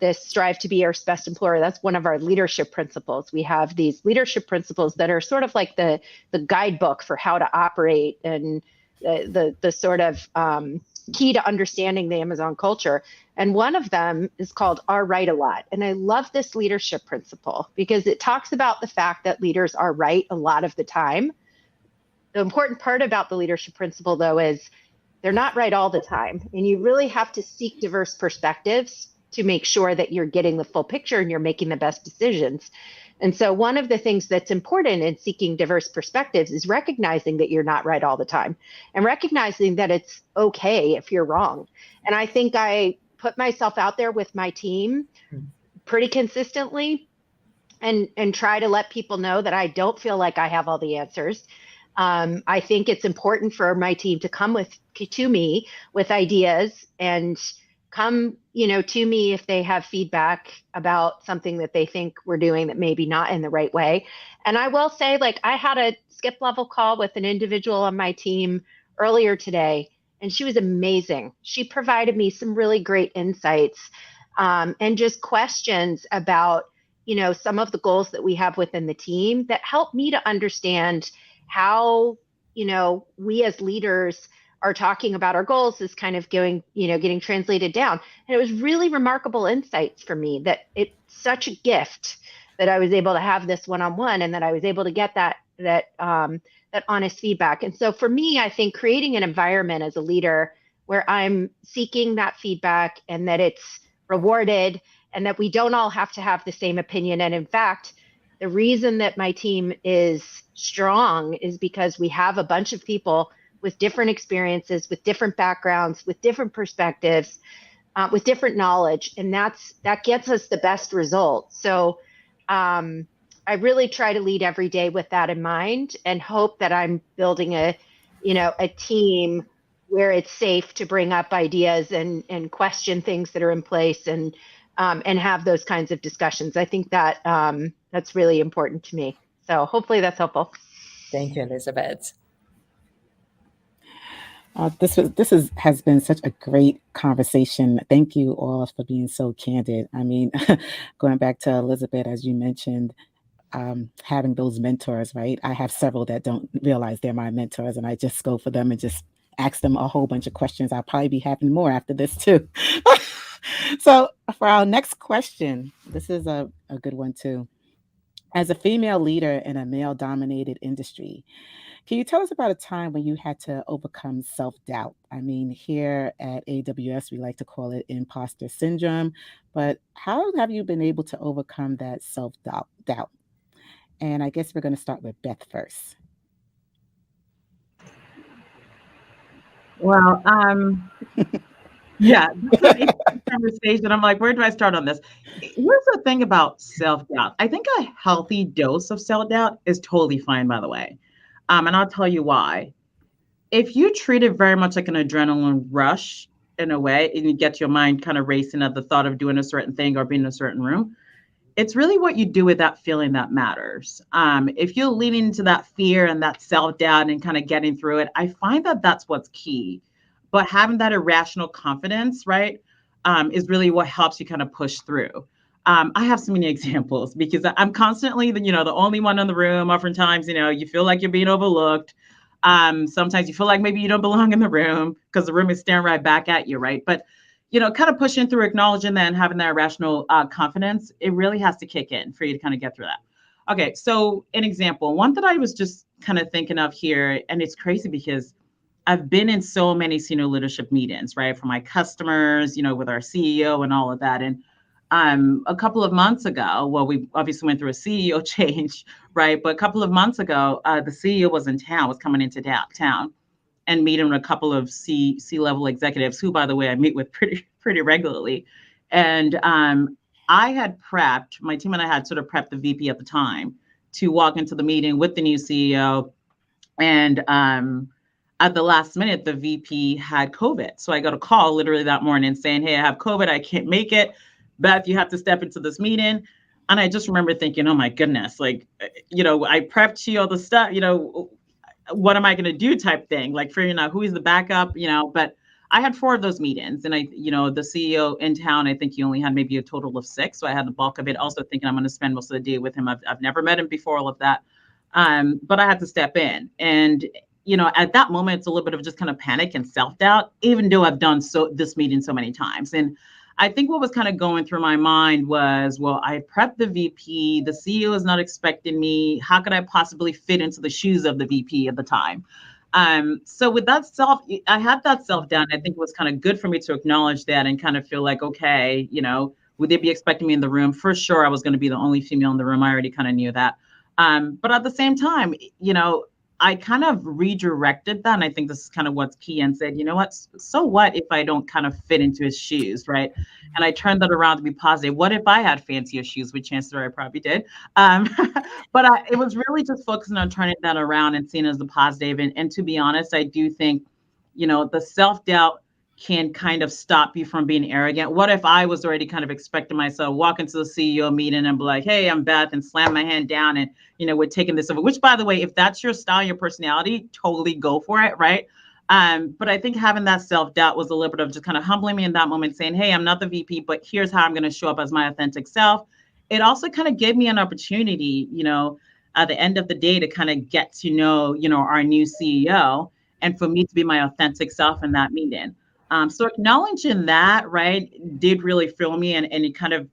this strive to be our best employer. That's one of our leadership principles. We have these leadership principles that are sort of like the guidebook for how to operate and the sort of key to understanding the Amazon culture. And one of them is called Are Right a Lot. And I love this leadership principle because it talks about the fact that leaders are right a lot of the time. The important part about the leadership principle, though, is they're not right all the time. And you really have to seek diverse perspectives to make sure that you're getting the full picture and you're making the best decisions. And so one of the things that's important in seeking diverse perspectives is recognizing that you're not right all the time and recognizing that it's okay if you're wrong. And I think I put myself out there with my team pretty consistently and try to let people know that I don't feel like I have all the answers. I think it's important for my team to come to me with ideas and come, to me if they have feedback about something that they think we're doing that maybe not in the right way. And I will say, like, I had a skip level call with an individual on my team earlier today, and she was amazing. She provided me some really great insights and just questions about, some of the goals that we have within the team that help me to understand how, we as leaders are talking about our goals is kind of getting translated down. And it was really remarkable insights for me that it's such a gift that I was able to have this one-on-one and that I was able to get that honest feedback. And so for me, I think creating an environment as a leader where I'm seeking that feedback and that it's rewarded and that we don't all have to have the same opinion. And in fact, the reason that my team is strong is because we have a bunch of people with different experiences, with different backgrounds, with different perspectives, with different knowledge, and that gets us the best results. So I really try to lead every day with that in mind, and hope that I'm building a team where it's safe to bring up ideas and question things that are in place and have those kinds of discussions. I think that that's really important to me. So hopefully that's helpful. Thank you, Elizabeth. Has been such a great conversation. Thank you all for being so candid. I mean, going back to Elizabeth, as you mentioned, having those mentors, right? I have several that don't realize they're my mentors, and I just go for them and just ask them a whole bunch of questions. I'll probably be having more after this too. So for our next question, this is a good one too. As a female leader in a male-dominated industry, Can you tell us about a time when you had to overcome self-doubt? I mean, here at AWS, we like to call it imposter syndrome, but how have you been able to overcome that self-doubt? And I guess we're going to start with Beth first. Well, yeah, that's an interesting conversation. I'm like, where do I start on this? Here's the thing about self-doubt. I think a healthy dose of self-doubt is totally fine, by the way. And I'll tell you why. If you treat it very much like an adrenaline rush in a way, and you get your mind kind of racing at the thought of doing a certain thing or being in a certain room, it's really what you do with that feeling that matters. If you're leaning into that fear and that self-doubt and kind of getting through it, I find that that's what's key. But having that irrational confidence, right, is really what helps you kind of push through. I have so many examples because I'm constantly the only one in the room. Oftentimes, you feel like you're being overlooked. Sometimes you feel like maybe you don't belong in the room because the room is staring right back at you, right? But kind of pushing through, acknowledging that and having that irrational confidence, it really has to kick in for you to kind of get through that. Okay, so an example, one that I was just kind of thinking of here, and it's crazy because I've been in so many senior leadership meetings, right, for my customers, with our CEO and all of that. And a couple of months ago, well, we obviously went through a CEO change, right? But a couple of months ago, the CEO was in town, was coming into town and meeting with a couple of C-level executives, who, by the way, I meet with pretty regularly. And I had prepped, my team and I had sort of prepped the VP at the time to walk into the meeting with the new CEO. And at the last minute, the VP had COVID. So I got a call literally that morning saying, hey, I have COVID. I can't make it. Beth, you have to step into this meeting. And I just remember thinking, oh my goodness, like, I prepped you all the stuff, what am I going to do type thing, like figuring out who is the backup, but I had 4 of those meetings, and the CEO in town, I think he only had maybe a total of 6. So I had the bulk of it, also thinking I'm going to spend most of the day with him. I've never met him before, all of that. But I had to step in. And, at that moment, it's a little bit of just kind of panic and self-doubt, even though I've done this meeting so many times. And I think what was kind of going through my mind was, well, I prepped the VP, the CEO is not expecting me. How could I possibly fit into the shoes of the VP at the time? So with that I had that self-doubt. I think it was kind of good for me to acknowledge that and kind of feel like, okay, would they be expecting me in the room? For sure, I was going to be the only female in the room. I already kind of knew that. But at the same time, I kind of redirected that. And I think this is kind of what's key, and said, you know what, so what if I don't kind of fit into his shoes, right? And I turned that around to be positive. What if I had fancier shoes? Which chances are I probably did. But it was really just focusing on turning that around and seeing it as a positive. And to be honest, I do think, the self-doubt can kind of stop you from being arrogant. What if I was already kind of expecting myself, walk into the CEO meeting and be like, hey, I'm Beth, and slam my hand down and, we're taking this over, which, by the way, if that's your style, your personality, totally go for it, right? But I think having that self-doubt was a little bit of just kind of humbling me in that moment, saying, hey, I'm not the VP, but here's how I'm going to show up as my authentic self. It also kind of gave me an opportunity, at the end of the day, to kind of get to know, our new CEO, and for me to be my authentic self in that meeting. So acknowledging that, right, did really fill me, and it kind of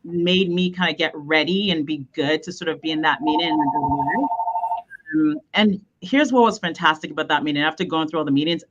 made me kind of get ready and be good to sort of be in that meeting in a good way. And here's what was fantastic about that meeting. After going through all the meetings,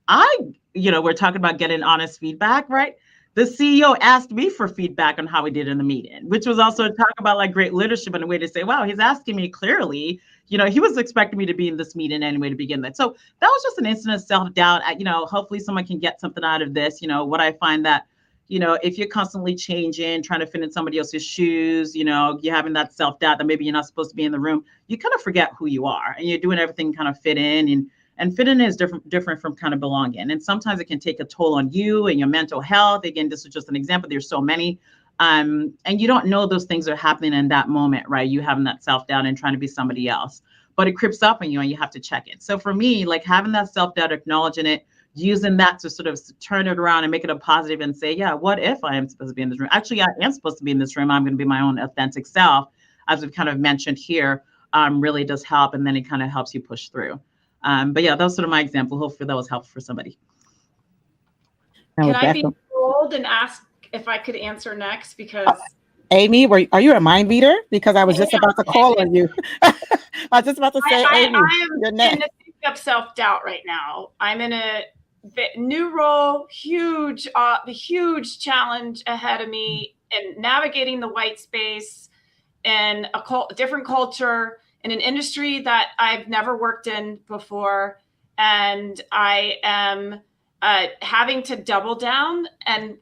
we're talking about getting honest feedback, right? The CEO asked me for feedback on how we did in the meeting, which was also talk about like great leadership in a way to say, wow, he's asking me clearly. He was expecting me to be in this meeting anyway to begin with. So that was just an instant of self-doubt. Hopefully someone can get something out of this. What I find that, if you're constantly changing, trying to fit in somebody else's shoes, you're having that self-doubt that maybe you're not supposed to be in the room, you kind of forget who you are, and you're doing everything kind of fit in. And fit in is different from kind of belonging. And sometimes it can take a toll on you and your mental health. Again, this is just an example. There's so many. And you don't know those things are happening in that moment, right? You having that self-doubt and trying to be somebody else. But it creeps up on you and you have to check it. So for me, like having that self-doubt, acknowledging it, using that to sort of turn it around and make it a positive and say, yeah, what if I am supposed to be in this room? Actually, I am supposed to be in this room. I'm going to be my own authentic self, as we've kind of mentioned here, really does help. And then it kind of helps you push through. But yeah, that was sort of my example. Hopefully that was helpful for somebody. Can I be bold and ask if I could answer next? Because Amy, are you a mind reader? Because I was I just about to call on you. I was just about to say, Amy, I you're am in next. the thick of self-doubt right now. I'm in a new role, huge challenge ahead of me, and navigating the white space in a different culture in an industry that I've never worked in before, and I am having to double down and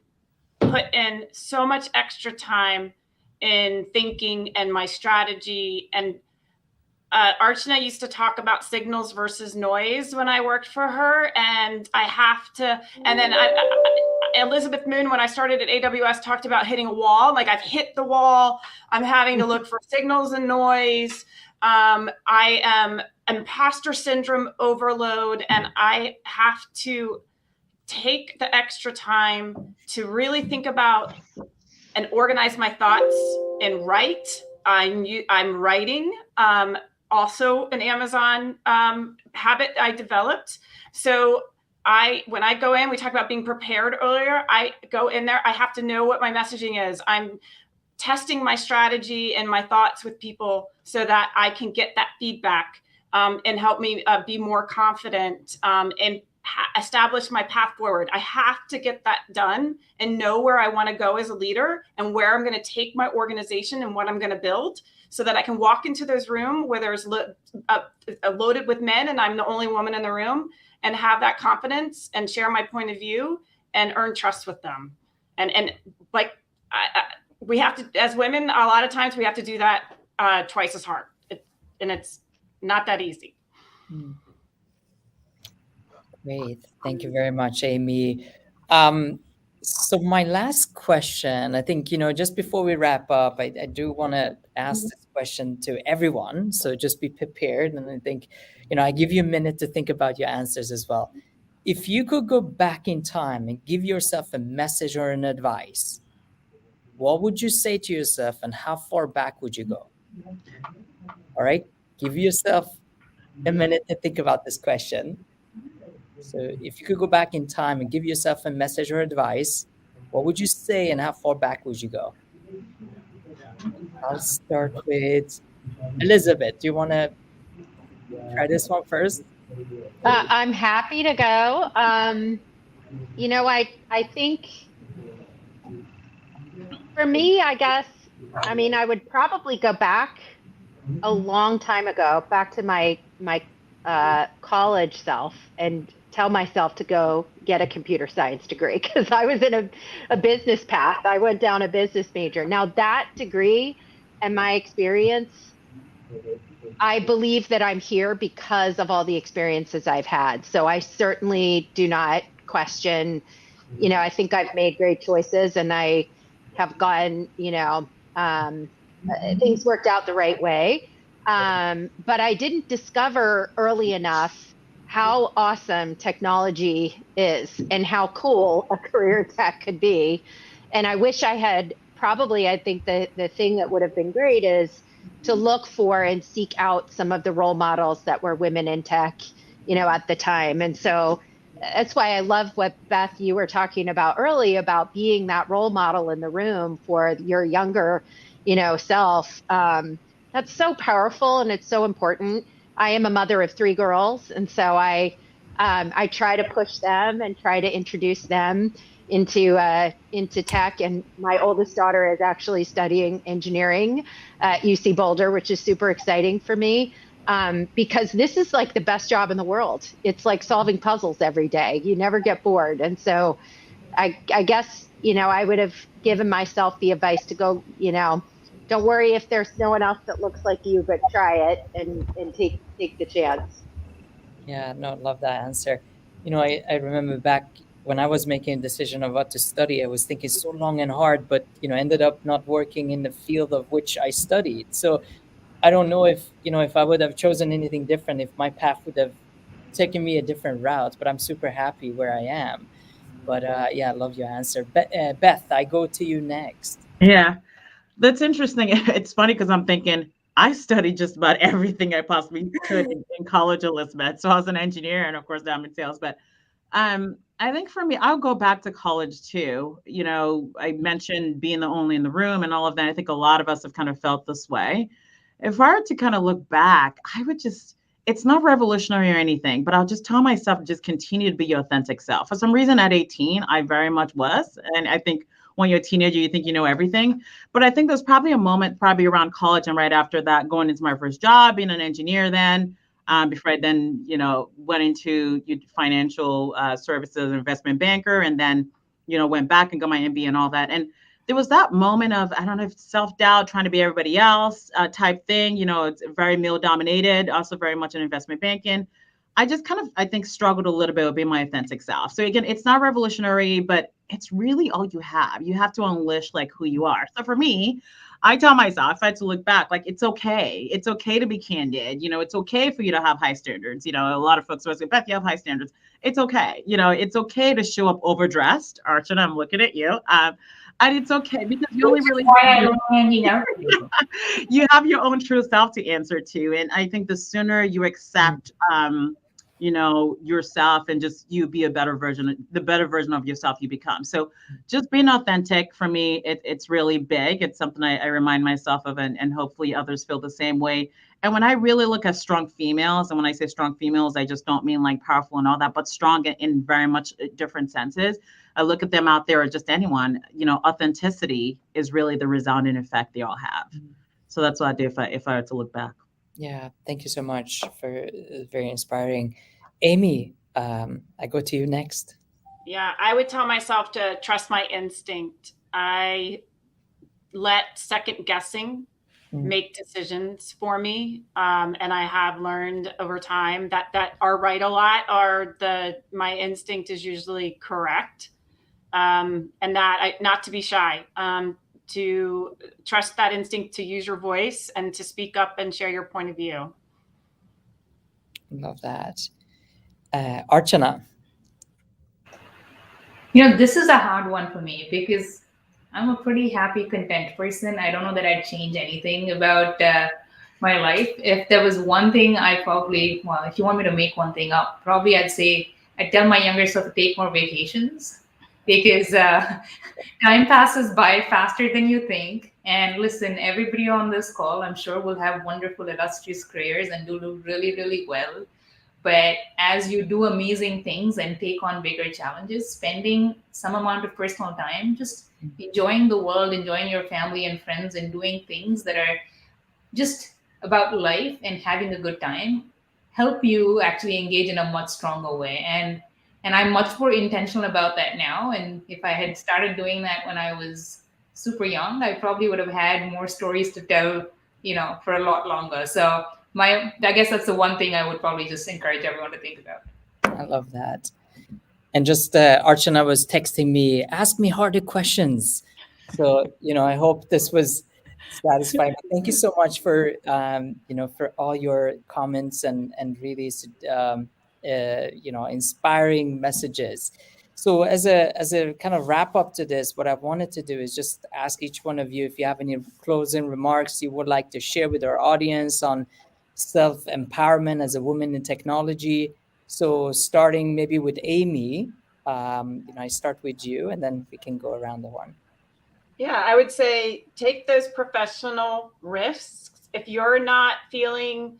put in so much extra time in thinking and my strategy. And Archana used to talk about signals versus noise when I worked for her, and I have to. And then Elizabeth Moon, when I started at AWS, talked about hitting a wall. Like, I've hit the wall. I'm having to look for signals and noise. I am imposter syndrome overload, and I have to take the extra time to really think about and organize my thoughts and write. I'm writing. Also an Amazon habit I developed. So when I go in, we talked about being prepared earlier. I go in there, I have to know what my messaging is. I'm testing my strategy and my thoughts with people so that I can get that feedback and help me be more confident and establish my path forward. I have to get that done and know where I want to go as a leader and where I'm going to take my organization and what I'm going to build, so that I can walk into those rooms where there's loaded with men and I'm the only woman in the room, and have that confidence and share my point of view and earn trust with them. And like, we have to, as women, a lot of times we have to do that twice as hard. And it's not that easy. Great. Thank you very much, Amy. So my last question, I think, just before we wrap up, I do want to ask this question to everyone. So just be prepared. And I think, I give you a minute to think about your answers as well. If you could go back in time and give yourself a message or an advice, what would you say to yourself, and how far back would you go? All right. Give yourself a minute to think about this question. So if you could go back in time and give yourself a message or advice, what would you say, and how far back would you go? I'll start with Elizabeth. Do you want to try this one first? I'm happy to go. I think for me, I guess, I would probably go back a long time ago, back to my college self, and tell myself to go get a computer science degree, because I was in a business path. I went down a business major. Now, that degree and my experience, I believe that I'm here because of all the experiences I've had. So I certainly do not question, I think I've made great choices, and I have gotten, things worked out the right way. But I didn't discover early enough how awesome technology is and how cool a career tech could be. And I wish I had I think the thing that would have been great is to look for and seek out some of the role models that were women in tech, at the time. And so that's why I love what, Beth, you were talking about early, about being that role model in the room for your younger, self. That's so powerful, and it's so important. I am a mother of 3 girls, and so I try to push them and try to introduce them into tech. And my oldest daughter is actually studying engineering at UC Boulder, which is super exciting for me, because this is like the best job in the world. It's like solving puzzles every day. You never get bored. And so I guess, I would have given myself the advice to go, don't worry if there's no one else that looks like you, but try it and take the chance. Yeah, no, love that answer. I remember back when I was making a decision of what to study, I was thinking so long and hard, but, ended up not working in the field of which I studied. So I don't know if I would have chosen anything different, if my path would have taken me a different route, but I'm super happy where I am. But yeah, I love your answer. Beth, I go to you next. Yeah, that's interesting. It's funny because I'm thinking I studied just about everything I possibly could in college, Elizabeth. So I was an engineer, and of course now I'm in sales. But I think for me, I'll go back to college too. You know, I mentioned being the only in the room and all of that. I think a lot of us have kind of felt this way. If I were to kind of look back, I would just, it's not revolutionary or anything, but I'll just tell myself, just continue to be your authentic self. For some reason at 18, I very much was. And I think when you're a teenager, you think you know everything. But I think there's probably a moment, probably around college and right after that, going into my first job, being an engineer then, before I then, you know, went into financial services, investment banker, and then, you know, went back and got my MBA and all that. And there was that moment of, I don't know, if self-doubt, trying to be everybody else type thing. You know, it's very male dominated, also very much in investment banking. I just kind of, I think, struggled a little bit with being my authentic self. So again, it's not revolutionary, but it's really all you have. You have to unleash like who you are. So for me, I tell myself, if I had to look back, like it's okay. It's okay to be candid. You know, it's okay for you to have high standards. You know, a lot of folks always say, Beth, you have high standards. It's okay. You know, it's okay to show up overdressed. Archana, I'm looking at you. And it's okay because you only really you have your own true self to answer to. And I think the sooner you accept you know, yourself and just you be a better version, the better version of yourself you become. So just being authentic for me, it's really big. It's something I remind myself of, and hopefully others feel the same way. And when I really look at strong females, and when I say strong females, I just don't mean like powerful and all that, but strong in very much different senses. I look at them out there or just anyone, you know, authenticity is really the resounding effect they all have. So that's what I do if I were to look back. Yeah, thank you so much for very inspiring. Amy, I go to you next. Yeah, I would tell myself to trust my instinct. I let second guessing make decisions for me, and I have learned over time that are right a lot, or my instinct is usually correct, and that not to be shy. To trust that instinct, to use your voice and to speak up and share your point of view. Love that. Archana. You know, this is a hard one for me because I'm a pretty happy, content person. I don't know that I'd change anything about my life. If there was one thing I probably, well, if you want me to make one thing up, probably I'd say I'd tell my younger self to take more vacations because time passes by faster than you think. And listen, everybody on this call, I'm sure will have wonderful, illustrious careers and do really, really well. But as you do amazing things and take on bigger challenges, spending some amount of personal time, just enjoying the world, enjoying your family and friends, and doing things that are just about life and having a good time, help you actually engage in a much stronger way. And I'm much more intentional about that now. And if I had started doing that when I was super young, I probably would have had more stories to tell, you know, for a lot longer. So I guess that's the one thing I would probably just encourage everyone to think about. I love that. And just Archana was texting me, ask me harder questions. So, you know, I hope this was satisfying. Thank you so much for, you know, for all your comments and really, you know, inspiring messages. So as a kind of wrap up to this, what I wanted to do is just ask each one of you if you have any closing remarks you would like to share with our audience on self-empowerment as a woman in technology. So starting maybe with Amy, you know, I start with you and then we can go around the horn. Yeah, I would say take those professional risks. If you're not feeling,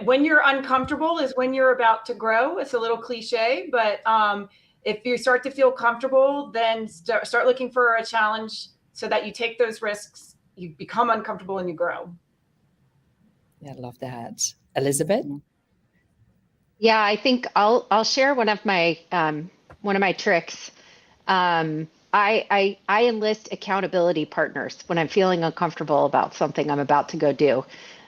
when you're uncomfortable is when you're about to grow. It's a little cliche, but if you start to feel comfortable, then start looking for a challenge so that you take those risks, you become uncomfortable and you grow. Yeah, I love that. Elizabeth? Yeah, I think I'll share one of my tricks. I enlist accountability partners when I'm feeling uncomfortable about something I'm about to go do.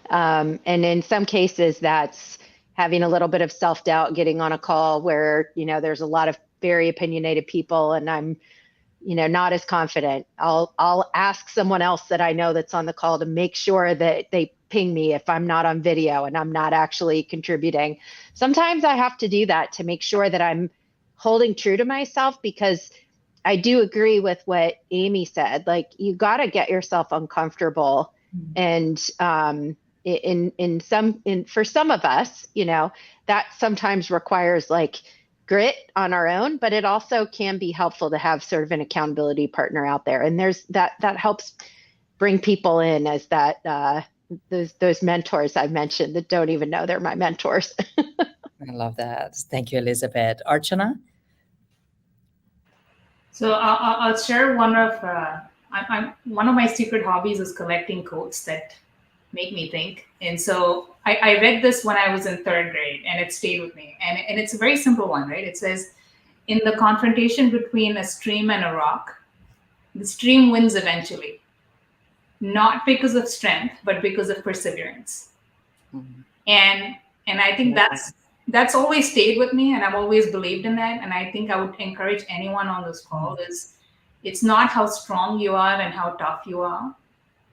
And in some cases, that's having a little bit of self-doubt, getting on a call where, you know, there's a lot of very opinionated people and I'm, you know, not as confident. I'll ask someone else that I know that's on the call to make sure that they ping me if I'm not on video and I'm not actually contributing. Sometimes I have to do that to make sure that I'm holding true to myself, because I do agree with what Amy said. Like, you got to get yourself uncomfortable. And for some of us, you know, that sometimes requires like grit on our own, but it also can be helpful to have sort of an accountability partner out there. And there's that helps bring people in as that those mentors I mentioned that don't even know they're my mentors. I love that. Thank you, Elizabeth. Archana? So I'll share one of one of my secret hobbies is collecting quotes that make me think. And so I read this when I was in third grade, and it stayed with me. And it's a very simple one, right? It says, "In the confrontation between a stream and a rock, the stream wins eventually, not because of strength, but because of perseverance." Mhm. And I think that's always stayed with me, and I've always believed in that. And I think I would encourage anyone on this call is it's not how strong you are and how tough you are,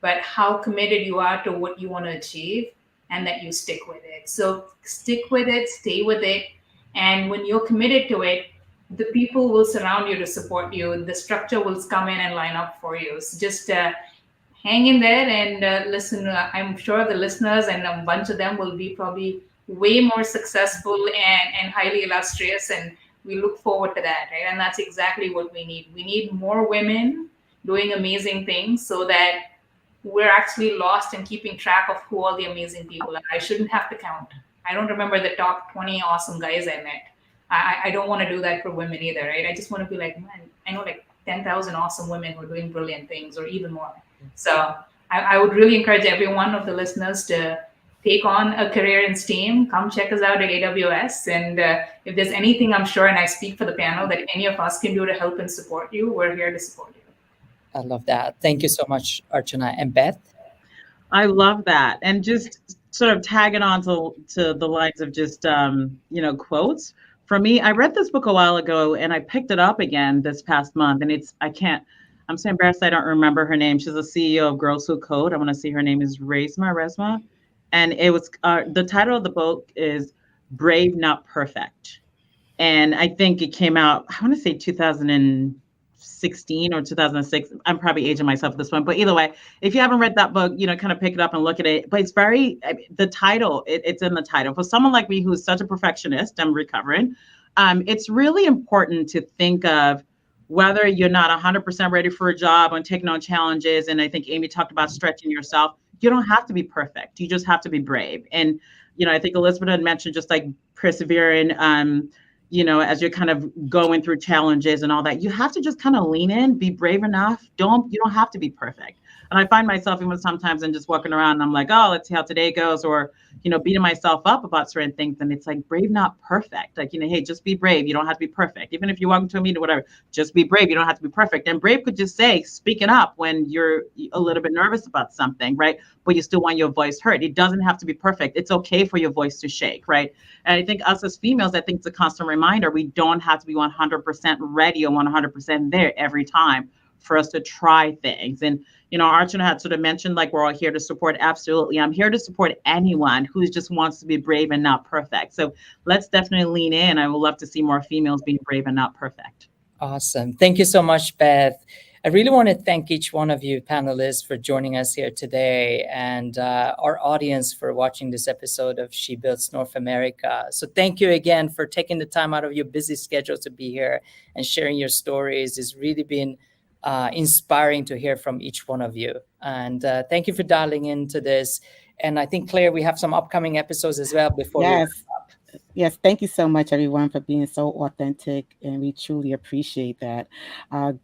but how committed you are to what you want to achieve, and that you stick with it. So stick with it, stay with it. And when you're committed to it, the people will surround you to support you. The structure will come in and line up for you. So just hang in there and listen. I'm sure the listeners, and a bunch of them, will be probably way more successful and highly illustrious. And we look forward to that, right? And that's exactly what we need. We need more women doing amazing things so that we're actually lost in keeping track of who all the amazing people are. I shouldn't have to count. I don't remember the top 20 awesome guys I met. I don't want to do that for women either, right? I just want to be like, man, I know like 10,000 awesome women who are doing brilliant things, or even more. So I would really encourage every one of the listeners to take on a career in STEAM. Come check us out at AWS. And if there's anything, I'm sure, and I speak for the panel, that any of us can do to help and support you, we're here to support you. I love that. Thank you so much, Archana. And Beth? I love that. And just sort of tagging on to the lines of just, quotes. For me, I read this book a while ago, and I picked it up again this past month. And I'm so embarrassed I don't remember her name. She's a CEO of Girls Who Code. I want to see, her name is Resma. And it was, the title of the book is Brave, Not Perfect. And I think it came out, I want to say 2016 or 2006. I'm probably aging myself at this point, but either way, if you haven't read that book, kind of pick it up and look at it. But it's the title, it's in the title. For someone like me who's such a perfectionist, I'm recovering. It's really important to think of whether you're not 100% ready for a job and taking on challenges. And I think Amy talked about stretching yourself. You don't have to be perfect. You just have to be brave. And, I think Elizabeth had mentioned just like persevering, as you're kind of going through challenges and all that, you have to just kind of lean in, be brave enough. You don't have to be perfect. And I find myself even sometimes I'm just walking around and I'm like, oh, let's see how today goes, or, beating myself up about certain things. And it's like, brave, not perfect. Like, hey, just be brave. You don't have to be perfect. Even if you walk into a meeting, whatever, just be brave. You don't have to be perfect. And brave could just say, speaking up when you're a little bit nervous about something, right? But you still want your voice heard. It doesn't have to be perfect. It's okay for your voice to shake, right? And I think us as females, I think it's a constant reminder, we don't have to be 100% ready or 100% there every time for us to try things. And, Archana had sort of mentioned, like, we're all here to support. Absolutely. I'm here to support anyone who just wants to be brave and not perfect. So let's definitely lean in. I would love to see more females being brave and not perfect. Awesome. Thank you so much, Beth. I really want to thank each one of you panelists for joining us here today, and our audience for watching this episode of She Builds North America. So thank you again for taking the time out of your busy schedule to be here and sharing your stories. It's really been inspiring to hear from each one of you. And thank you for dialing into this. And I think, Claire, we have some upcoming episodes as well before we wrap up. Yes, thank you so much, everyone, for being so authentic, and we truly appreciate that.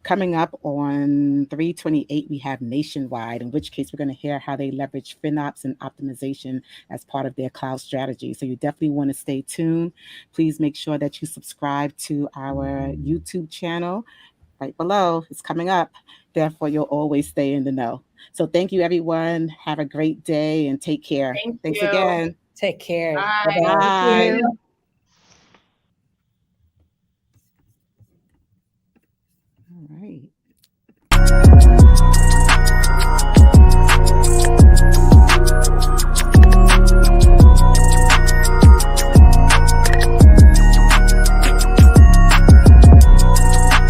Coming up on 3/28, we have Nationwide, in which case we're going to hear how they leverage FinOps and optimization as part of their cloud strategy. So you definitely want to stay tuned. Please make sure that you subscribe to our YouTube channel right below. It's coming up. Therefore, you'll always stay in the know. So thank you, everyone. Have a great day and take care. Thanks you. again. Take care. Bye. Bye-bye. Bye. Thank you.